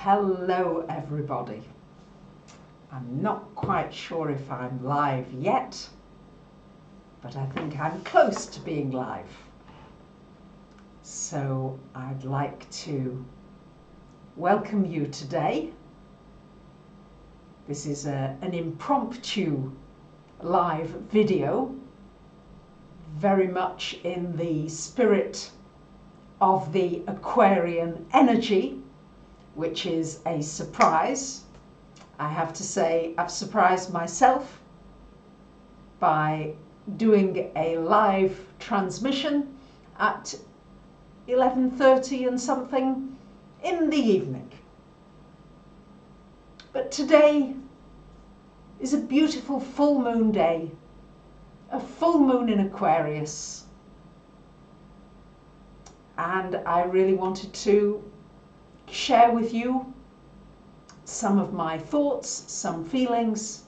Hello everybody. I'm not quite sure if I'm live yet, but I think I'm close to being live. So I'd like to welcome you today. This is an impromptu live video, very much in the spirit of the Aquarian energy, which is a surprise. I have to say, I've surprised myself by doing a live transmission at 11:30 and something in the evening. But today is a beautiful full moon day, a full moon in Aquarius. And I really wanted to share with you some of my thoughts, some feelings,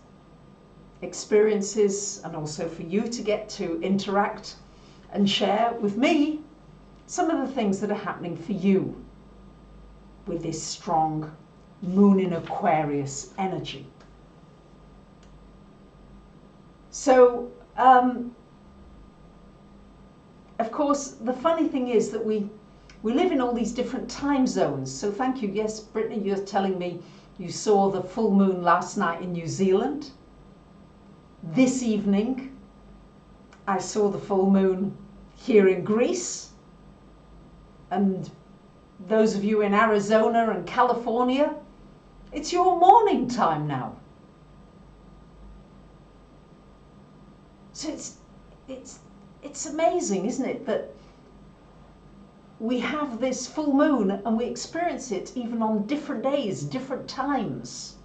experiences, and also for you to get to interact and share with me some of the things that are happening for you with this strong moon in Aquarius energy. So, of course, the funny thing is that we live in all these different time zones. So thank you. Yes, Brittany, you're telling me you saw the full moon last night in New Zealand. This evening, I saw the full moon here in Greece. And those of you in Arizona and California, it's your morning time now. So it's amazing, isn't it, that we have this full moon and we experience it even on different days, different times.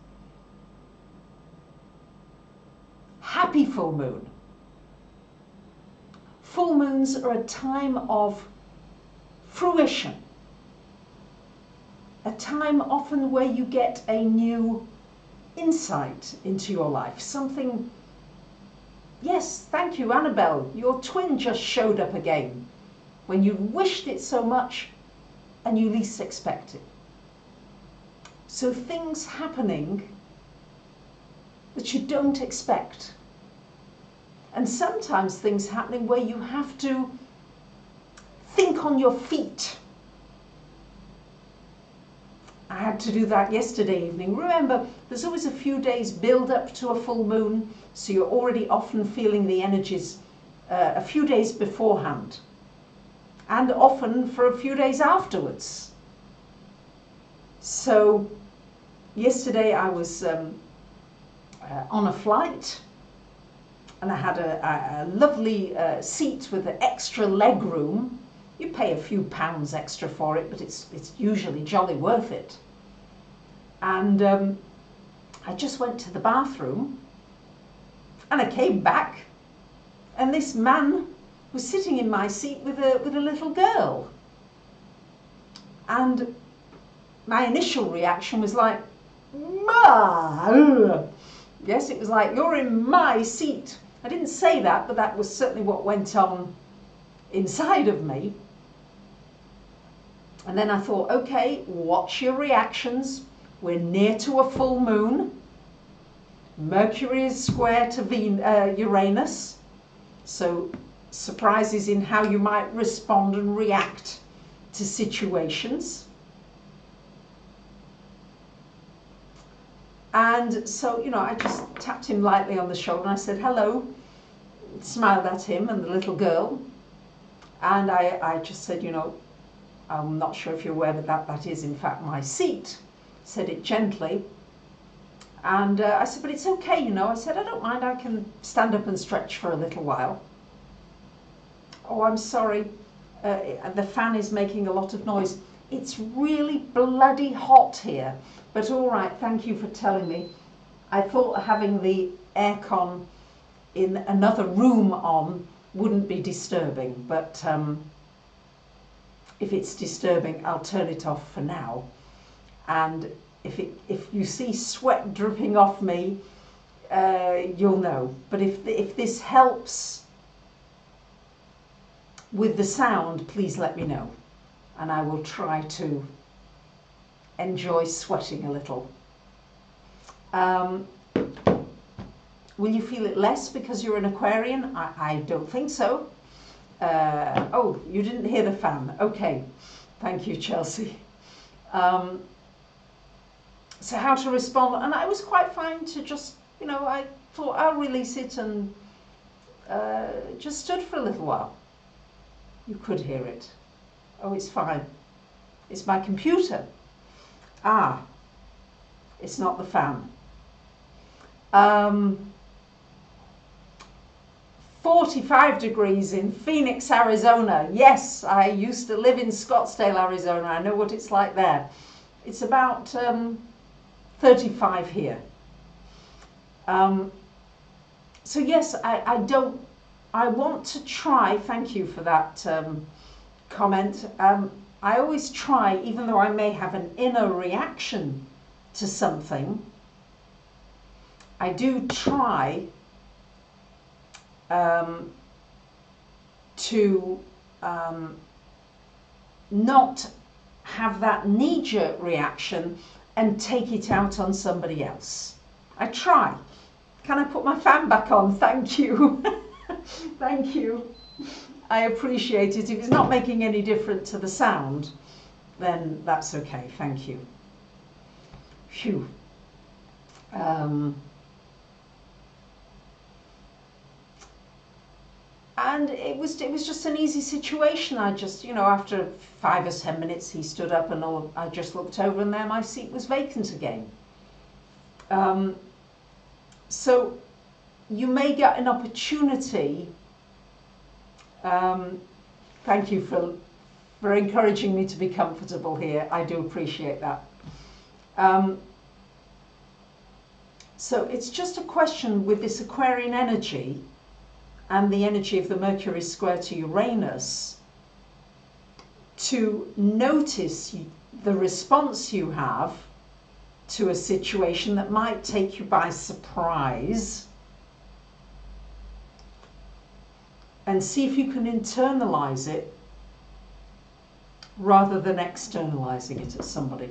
Happy full moon. Full moons are a time of fruition. A time often where you get a new insight into your life. Something, yes, thank you, Annabelle. Your twin just showed up again when you wished it so much and you least expect it. So things happening that you don't expect. And sometimes things happening where you have to think on your feet. I had to do that yesterday evening. Remember, there's always a few days build up to a full moon, so you're already often feeling the energies a few days beforehand, and often for a few days afterwards. So yesterday I was on a flight, and I had a lovely seat with an extra leg room. You pay a few pounds extra for it, but it's usually jolly worth it. And I just went to the bathroom, and I came back, and this man was sitting in my seat with a little girl. And my initial reaction was like, Ma! Yes, it was like, you're in my seat. I didn't say that, but that was certainly what went on inside of me. And then I thought, okay, watch your reactions. We're near to a full moon. Mercury is square to Uranus. So surprises in how you might respond and react to situations. And so, you know, I just tapped him lightly on the shoulder and I said, hello, smiled at him and the little girl. And I just said, you know, I'm not sure if you're aware, but that is in fact my seat. Said it gently. And I said, but it's okay, you know. I said, I don't mind, I can stand up and stretch for a little while. Oh, I'm sorry, the fan is making a lot of noise. It's really bloody hot here. But all right, thank you for telling me. I thought having the aircon in another room on wouldn't be disturbing, but if it's disturbing, I'll turn it off for now. And if you see sweat dripping off me, you'll know. But if this helps with the sound, please let me know, and I will try to enjoy sweating a little. Will you feel it less because you're an Aquarian? I don't think so. Oh, you didn't hear the fan. Okay, thank you, Chelsea. So how to respond? And I was quite fine to just, you know, I thought I'll release it and just stood for a little while. You could hear it. Oh, it's fine. It's my computer. Ah, it's not the fan. 45 degrees in Phoenix, Arizona. Yes, I used to live in Scottsdale, Arizona. I know what it's like there. It's about 35 here. So yes, I want to try, thank you for that comment. I always try, even though I may have an inner reaction to something, I do try to not have that knee-jerk reaction and take it out on somebody else. I try. Can I put my fan back on? Thank you. Thank you. I appreciate it. If it's not making any difference to the sound, then that's okay. Thank you. Phew. And it was just an easy situation. I just, you know, after 5 or 10 minutes, he stood up and I just looked over and there my seat was vacant again. So you may get an opportunity. Thank you for encouraging me to be comfortable here. I do appreciate that. So it's just a question with this Aquarian energy and the energy of the Mercury square to Uranus, to notice the response you have to a situation that might take you by surprise, and see if you can internalize it rather than externalizing it at somebody.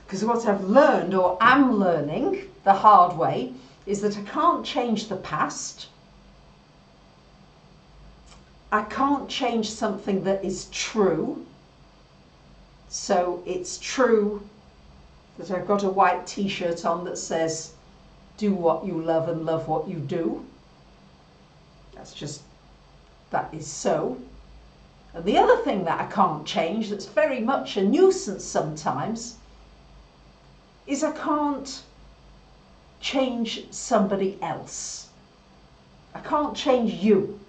Because what I've learned, or am learning the hard way, is that I can't change the past. I can't change something that is true. So it's true that I've got a white t-shirt on that says, do what you love and love what you do. That is so. And the other thing that I can't change, that's very much a nuisance sometimes, is I can't change somebody else. I can't change you,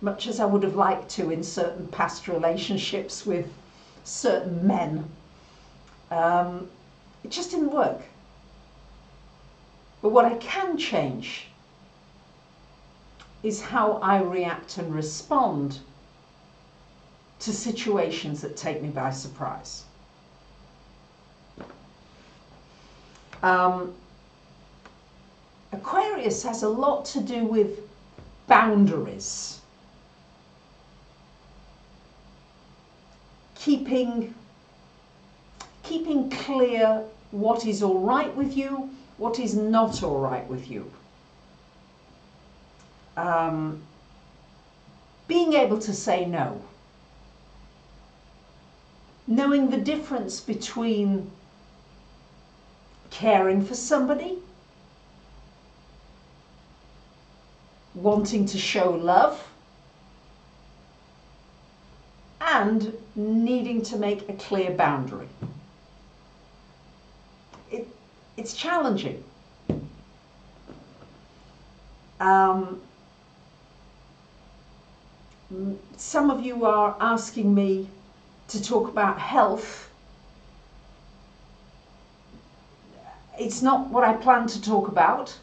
much as I would have liked to in certain past relationships with certain men. It just didn't work. But what I can change is how I react and respond to situations that take me by surprise. Aquarius has a lot to do with boundaries. Keeping clear what is all right with you, what is not all right with you. Being able to say no. Knowing the difference between caring for somebody, wanting to show love, and needing to make a clear boundary. It's challenging. Some of you are asking me to talk about health. It's not what I plan to talk about,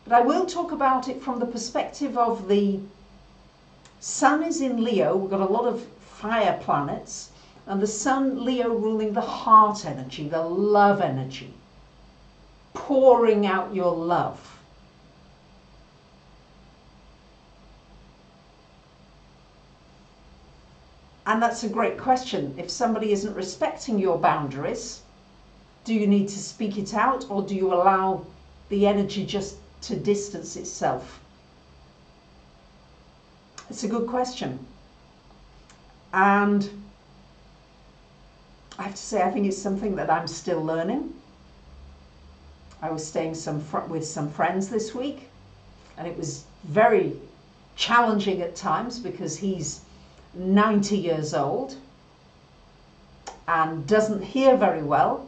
but I will talk about it from the perspective of the Sun is in Leo. We've got a lot of fire planets, and the Sun, Leo, ruling the heart energy, the love energy, pouring out your love. And that's a great question. If somebody isn't respecting your boundaries, do you need to speak it out, or do you allow the energy just to distance itself? It's a good question. And I have to say, I think it's something that I'm still learning. I was staying with some friends this week, and it was very challenging at times because he's 90 years old and doesn't hear very well,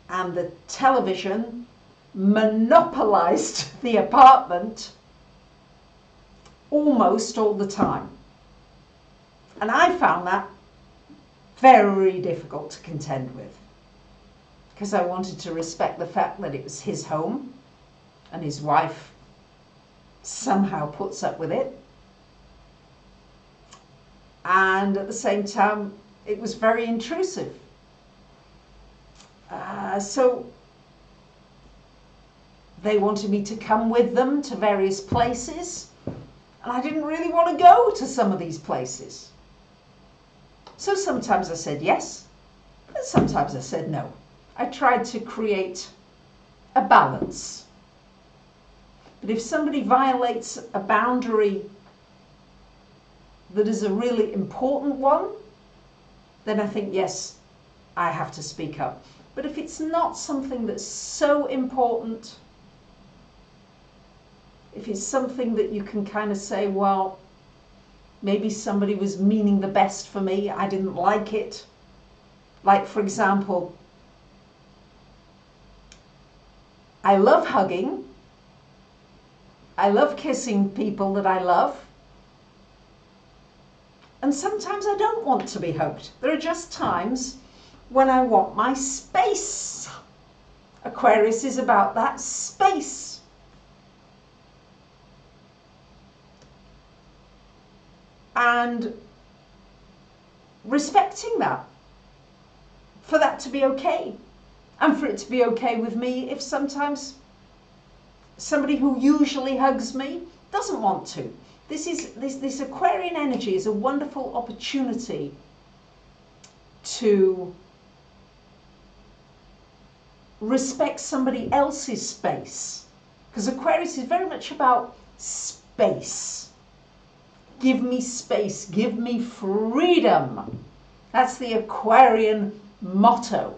and the television monopolized the apartment almost all the time. And I found that very difficult to contend with, because I wanted to respect the fact that it was his home and his wife somehow puts up with it. And at the same time, it was very intrusive. So they wanted me to come with them to various places, and I didn't really want to go to some of these places. So sometimes I said yes, and sometimes I said no. I tried to create a balance. But if somebody violates a boundary that is a really important one, then I think, yes, I have to speak up. But if it's not something that's so important, if it's something that you can kind of say, well, maybe somebody was meaning the best for me, I didn't like it. Like, for example, I love hugging. I love kissing people that I love. And sometimes I don't want to be hugged. There are just times when I want my space. Aquarius is about that space. And respecting that, for that to be okay, and for it to be okay with me if sometimes somebody who usually hugs me doesn't want to. This Aquarian energy is a wonderful opportunity to respect somebody else's space, because Aquarius is very much about space. Give me space, give me freedom. That's the Aquarian motto.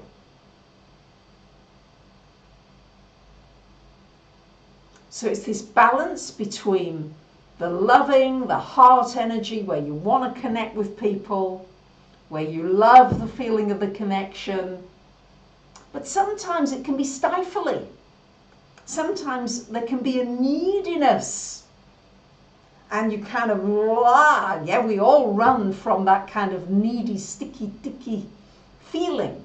So it's this balance between the loving, the heart energy, where you want to connect with people, where you love the feeling of the connection. But sometimes it can be stifling. Sometimes there can be a neediness. And you kind of, yeah, we all run from that kind of needy, sticky, dicky feeling.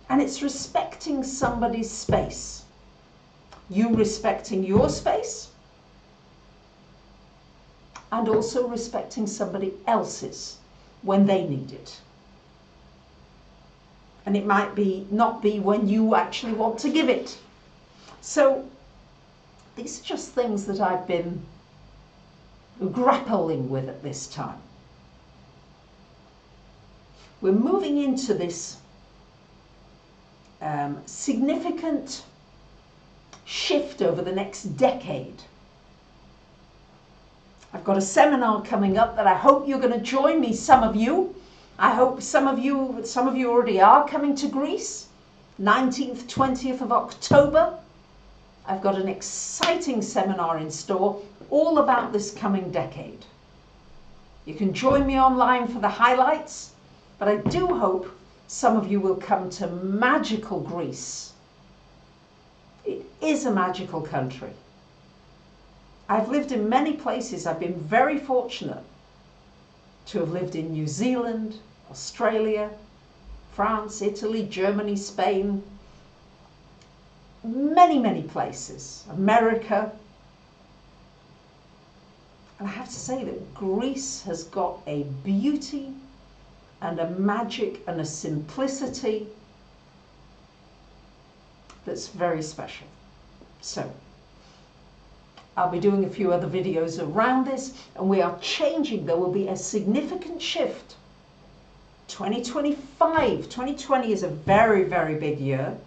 And it's respecting somebody's space. You respecting your space, and also respecting somebody else's when they need it. And it might not be when you actually want to give it. So these are just things that I've been grappling with at this time. We're moving into this significant shift over the next decade. I've got a seminar coming up that I hope you're going to join me, some of you. I hope some of you already are coming to Greece, 19th, 20th of October. I've got an exciting seminar in store all about this coming decade. You can join me online for the highlights, but I do hope some of you will come to magical Greece. It is a magical country. I've lived in many places. I've been very fortunate to have lived in New Zealand, Australia, France, Italy, Germany, Spain, many places, America. And I have to say that Greece has got a beauty and a magic and a simplicity that's very special. So I'll be doing a few other videos around this, and we are changing. There will be a significant shift. 2020 is a very, very big year,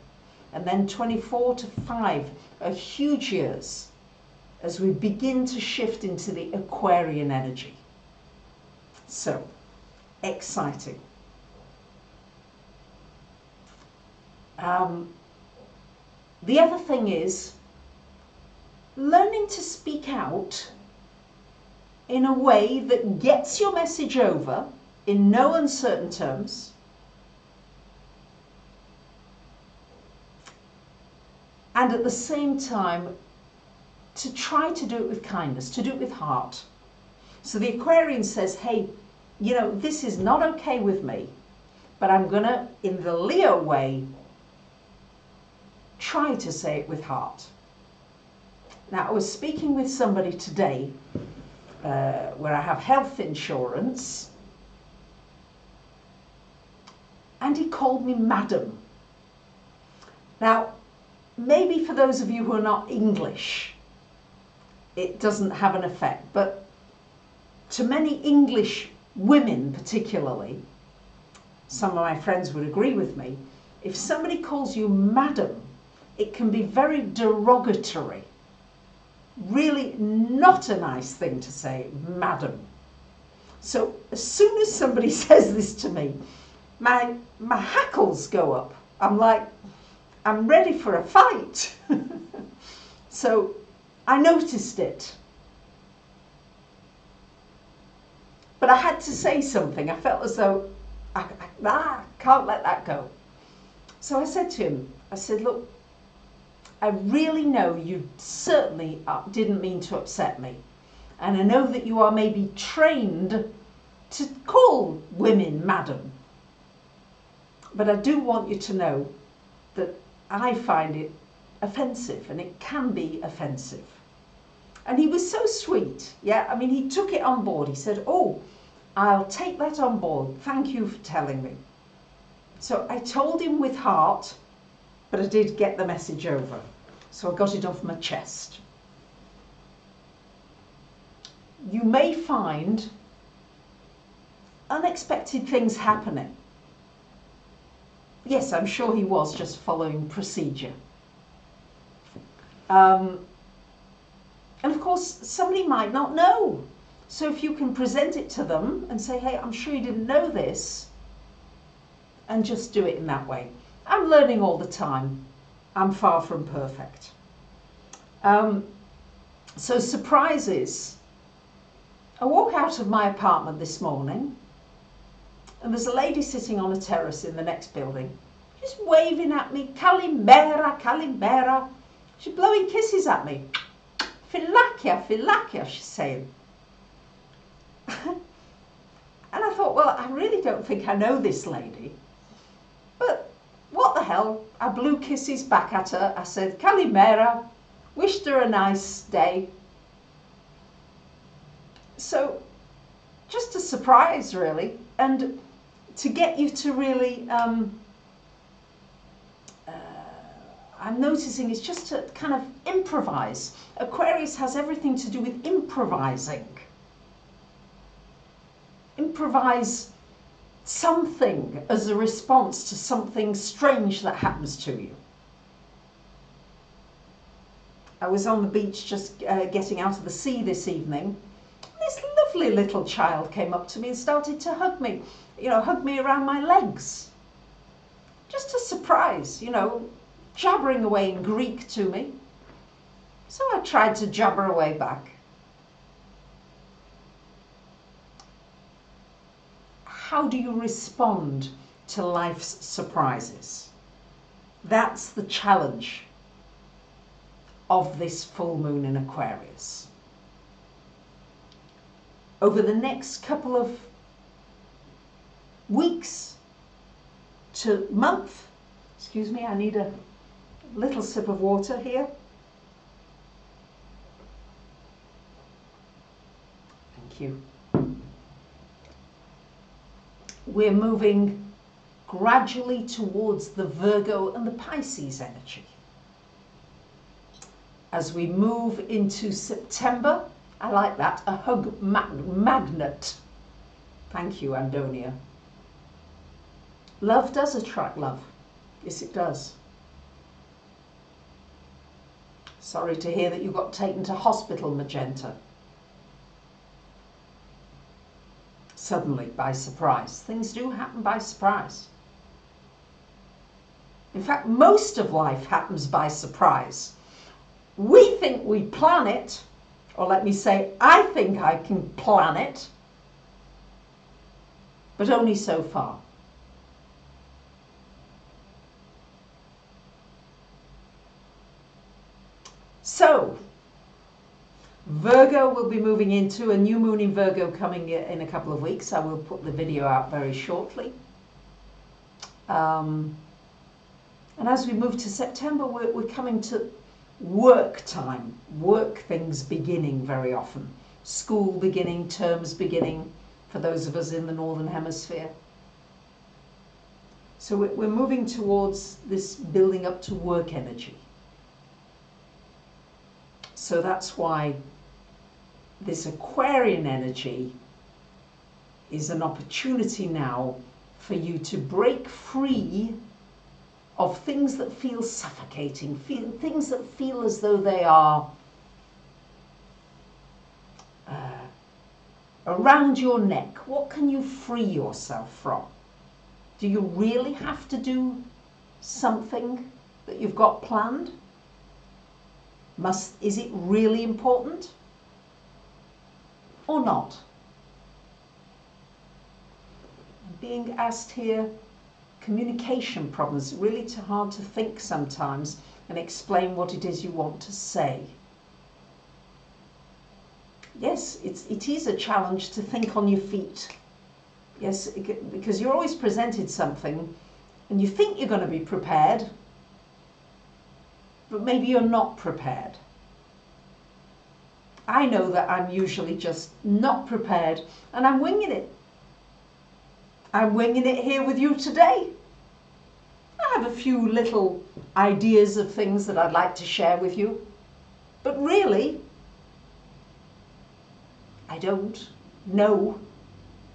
and then 24 to 5 are huge years as we begin to shift into the Aquarian energy. So, exciting. The other thing is learning to speak out in a way that gets your message over in no uncertain terms, and at the same time to try to do it with kindness, to do it with heart. So the Aquarian says, hey, you know, this is not okay with me, but I'm gonna, in the Leo way, try to say it with heart. Now, I was speaking with somebody today where I have health insurance, and he called me madam. Now, maybe for those of you who are not English, it doesn't have an effect, but to many English women particularly, some of my friends would agree with me, if somebody calls you madam, it can be very derogatory. Really not a nice thing to say, madam. So as soon as somebody says this to me, my hackles go up. I'm like, I'm ready for a fight. So I noticed it. But I had to say something. I felt as though I can't let that go. So I said to him, I said, look, I really know you certainly didn't mean to upset me. And I know that you are maybe trained to call women madam. But I do want you to know that I find it offensive, and it can be offensive. And he was so sweet. Yeah, I mean, he took it on board. He said, oh, I'll take that on board. Thank you for telling me. So I told him with heart, but I did get the message over. So I got it off my chest. You may find unexpected things happening. Yes, I'm sure he was just following procedure. And of course, somebody might not know. So if you can present it to them and say, hey, I'm sure you didn't know this, and just do it in that way. I'm learning all the time. I'm far from perfect. So surprises. I walk out of my apartment this morning, and there's a lady sitting on a terrace in the next building, just waving at me, Kalimera, Kalimera. She's blowing kisses at me. Filakia, Filakia, she's saying. And I thought, well, I really don't think I know this lady. But what the hell? I blew kisses back at her. I said, Kalimera, wished her a nice day. So, just a surprise, really. And to get you to really, I'm noticing it's just to kind of improvise. Aquarius has everything to do with improvising. Improvise something as a response to something strange that happens to you. I was on the beach just getting out of the sea this evening. This lovely little child came up to me and started to hug me, you know, hug me around my legs. Just a surprise, you know, jabbering away in Greek to me. So I tried to jabber away back. How do you respond to life's surprises? That's the challenge of this full moon in Aquarius. Over the next couple of weeks to month, excuse me, I need a little sip of water here. Thank you. We're moving gradually towards the Virgo and the Pisces energy. as we move into September. I like that, a hug magnet. Thank you, Andonia. Love does attract love. Yes, it does. Sorry to hear that you got taken to hospital, Magenta. Suddenly, by surprise. Things do happen by surprise. In fact, most of life happens by surprise. We think we plan it, or let me say, I think I can plan it, but only so far. So, Virgo will be moving into a new moon in Virgo coming in a couple of weeks. I will put the video out very shortly. And as we move to September, we're coming to work time, work things beginning very often. School beginning, terms beginning for those of us in the Northern Hemisphere. So we're moving towards this building up to work energy. So that's why this Aquarian energy is an opportunity now for you to break free of things that feel suffocating, things that feel as though they are around your neck. What can you free yourself from? Do you really have to do something that you've got planned? Is it really important or not? I'm being asked here, communication problems, really too hard to think sometimes and explain what it is you want to say. Yes, it is a challenge to think on your feet. Yes, because you're always presented something and you think you're going to be prepared, but maybe you're not prepared. I know that I'm usually just not prepared and I'm winging it. I'm winging it here with you today. I have a few little ideas of things that I'd like to share with you, but really, I don't know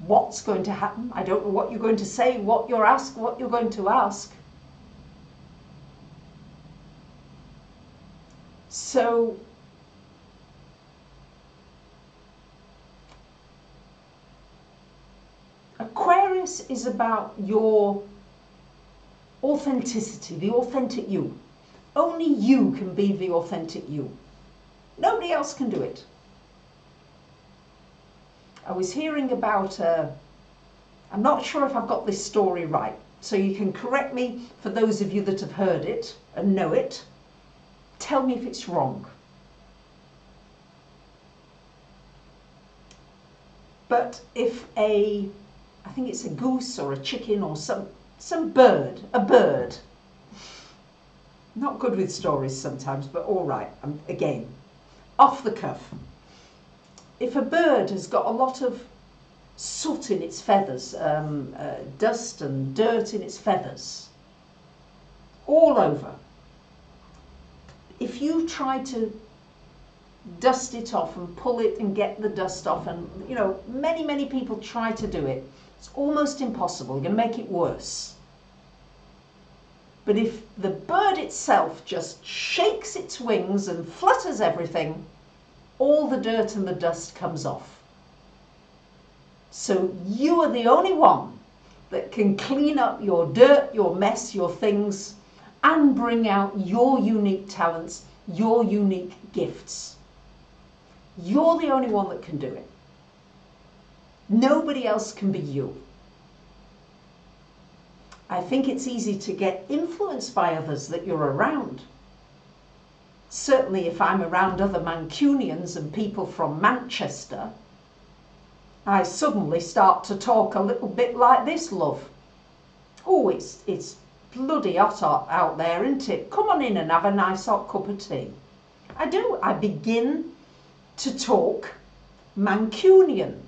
what's going to happen. I don't know what you're going to say, what you're going to ask. So, Aquarius is about your authenticity, the authentic you. Only you can be the authentic you. Nobody else can do it. I was hearing about, I'm not sure if I've got this story right, so you can correct me for those of you that have heard it and know it. Tell me if it's wrong. But if I think it's a goose or a chicken or some bird, a bird. Not good with stories sometimes, but all right, again, off the cuff. If a bird has got a lot of soot in its feathers, dust and dirt in its feathers, all over, if you try to dust it off and pull it and get the dust off, and you know, many people try to do it, it's almost impossible. You're going to make it worse. But if the bird itself just shakes its wings and flutters everything, all the dirt and the dust comes off. So you are the only one that can clean up your dirt, your mess, your things, and bring out your unique talents, your unique gifts. You're the only one that can do it. Nobody else can be you. I think it's easy to get influenced by others that you're around. Certainly if I'm around other Mancunians and people from Manchester, I suddenly start to talk a little bit like this, love. Oh, it's bloody hot out there, isn't it? Come on in and have a nice hot cup of tea. I do. I begin to talk Mancunian.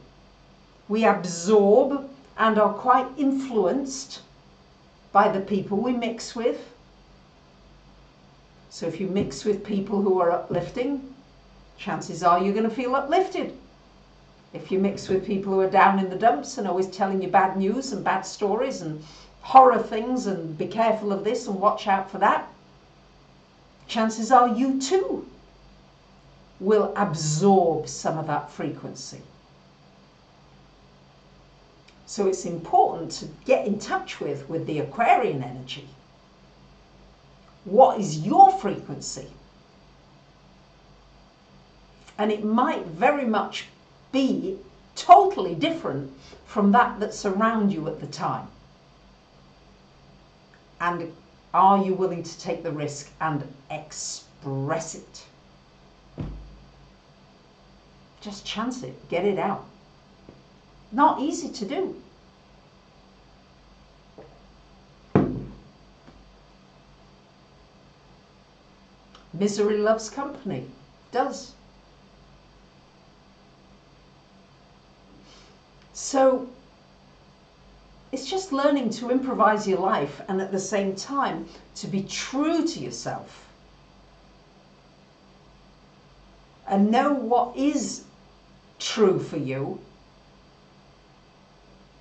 We absorb and are quite influenced by the people we mix with. So if you mix with people who are uplifting, chances are you're going to feel uplifted. If you mix with people who are down in the dumps and always telling you bad news and bad stories and horror things and be careful of this and watch out for that, chances are you too will absorb some of that frequency. So it's important to get in touch with the Aquarian energy. What is your frequency? And it might very much be totally different from that that's around you at the time. And are you willing to take the risk and express it? Just chance it, get it out. Not easy to do. Misery loves company. Does. So it's just learning to improvise your life and at the same time to be true to yourself and know what is true for you,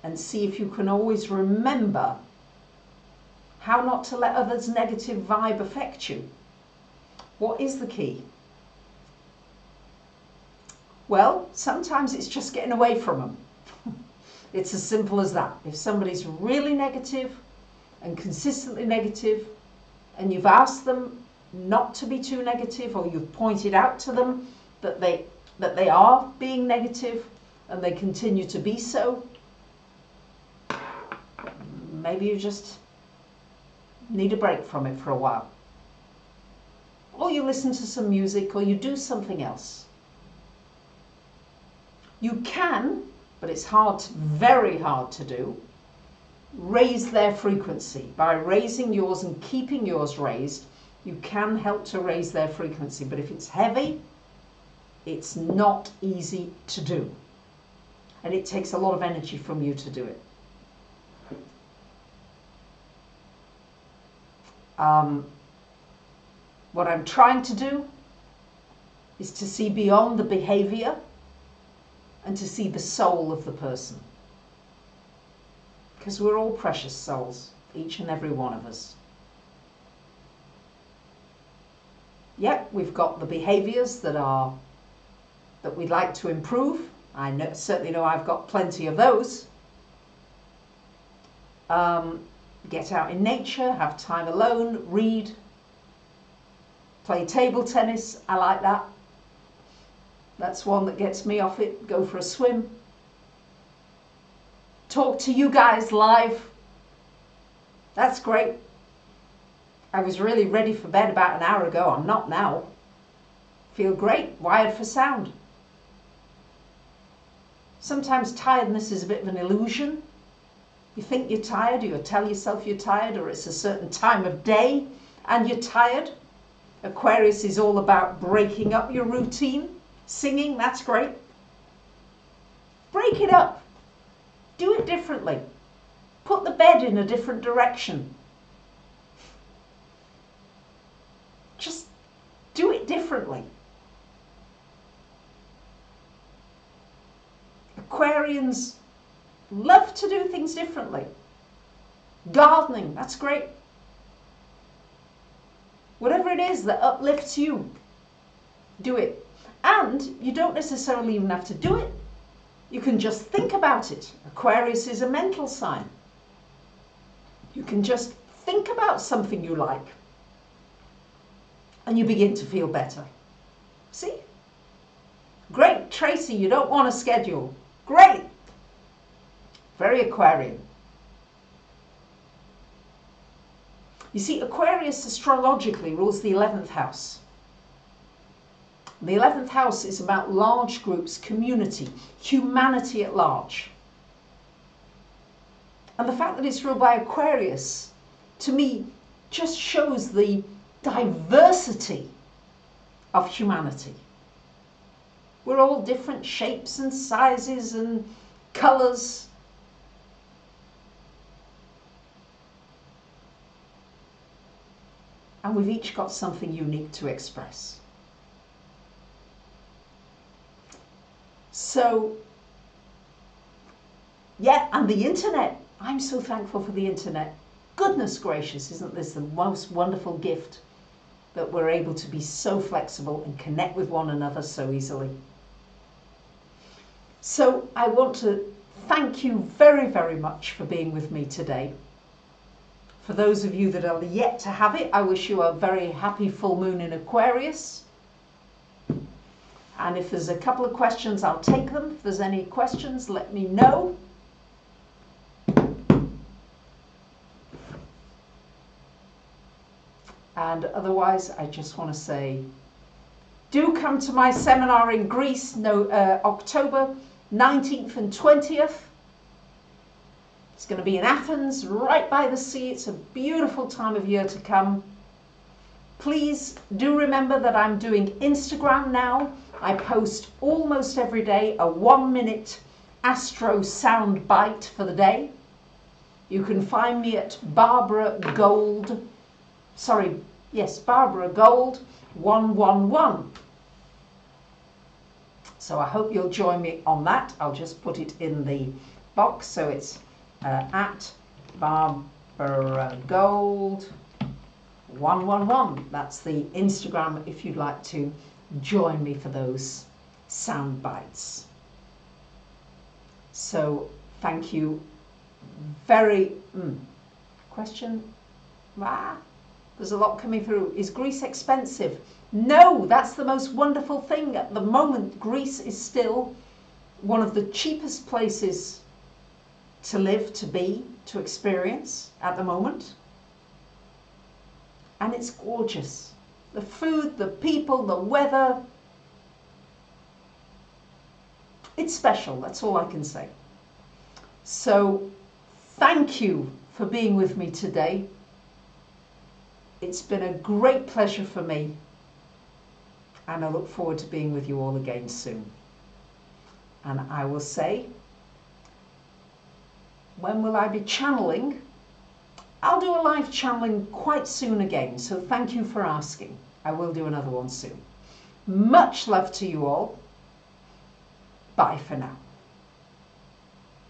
and see if you can always remember how not to let others' negative vibe affect you. What is the key? Well, sometimes it's just getting away from them. It's as simple as that. If somebody's really negative and consistently negative, and you've asked them not to be too negative, or you've pointed out to them that they are being negative and they continue to be so, maybe you just need a break from it for a while. Or you listen to some music, or you do something else. You can, but it's hard, very hard to do, raise their frequency. By raising yours and keeping yours raised, you can help to raise their frequency. But if it's heavy, it's not easy to do. And it takes a lot of energy from you to do it. What I'm trying to do is to see beyond the behavior and to see the soul of the person. Because we're all precious souls, each and every one of us. Yep, we've got the behaviors that we'd like to improve. I certainly know I've got plenty of those. Get out in nature, have time alone, read, play table tennis. I like that. That's one that gets me off it. Go for a swim. Talk to you guys live. That's great. I was really ready for bed about an hour ago. I'm not now. Feel great. Wired for sound. Sometimes tiredness is a bit of an illusion. You think you're tired, or you tell yourself you're tired, or it's a certain time of day and you're tired. Aquarius is all about breaking up your routine. Singing, that's great. Break it up. Do it differently. Put the bed in a different direction. Just do it differently. Aquarians love to do things differently. Gardening, that's great. Whatever it is that uplifts you, do it. And you don't necessarily even have to do it. You can just think about it. Aquarius is a mental sign. You can just think about something you like, and you begin to feel better. See? Great, Tracy, you don't want a schedule. Great. Very Aquarian. You see, Aquarius astrologically rules the 11th house. The 11th house is about large groups, community, humanity at large. And the fact that it's ruled by Aquarius, to me, just shows the diversity of humanity. We're all different shapes and sizes and colours. and we've each got something unique to express. So, yeah, and the internet. I'm so thankful for the internet. Goodness gracious, isn't this the most wonderful gift, that we're able to be so flexible and connect with one another so easily. So I want to thank you very, very much for being with me today. For those of you that are yet to have it, I wish you a very happy full moon in Aquarius. And if there's a couple of questions, I'll take them. If there's any questions, let me know. And otherwise, I just want to say, do come to my seminar in Greece, October 19th and 20th. It's going to be in Athens, right by the sea. It's a beautiful time of year to come. Please do remember that I'm doing Instagram now. I post almost every day a 1-minute astro sound bite for the day. You can find me at Barbara Gold 111. So I hope you'll join me on that. I'll just put it in the box. So it's at Barbara Gold 111. That's the Instagram if you'd like to join me for those sound bites. So thank you very question. There's a lot coming through. Is Greece expensive? No, that's the most wonderful thing. At the moment, Greece is still one of the cheapest places to live, to be, to experience at the moment. And it's gorgeous. The food, the people, the weather. It's special, that's all I can say. So, thank you for being with me today. It's been a great pleasure for me, and I look forward to being with you all again soon. And I will say, when will I be channeling? I'll do a live channeling quite soon again, so thank you for asking. I will do another one soon. Much love to you all. Bye for now.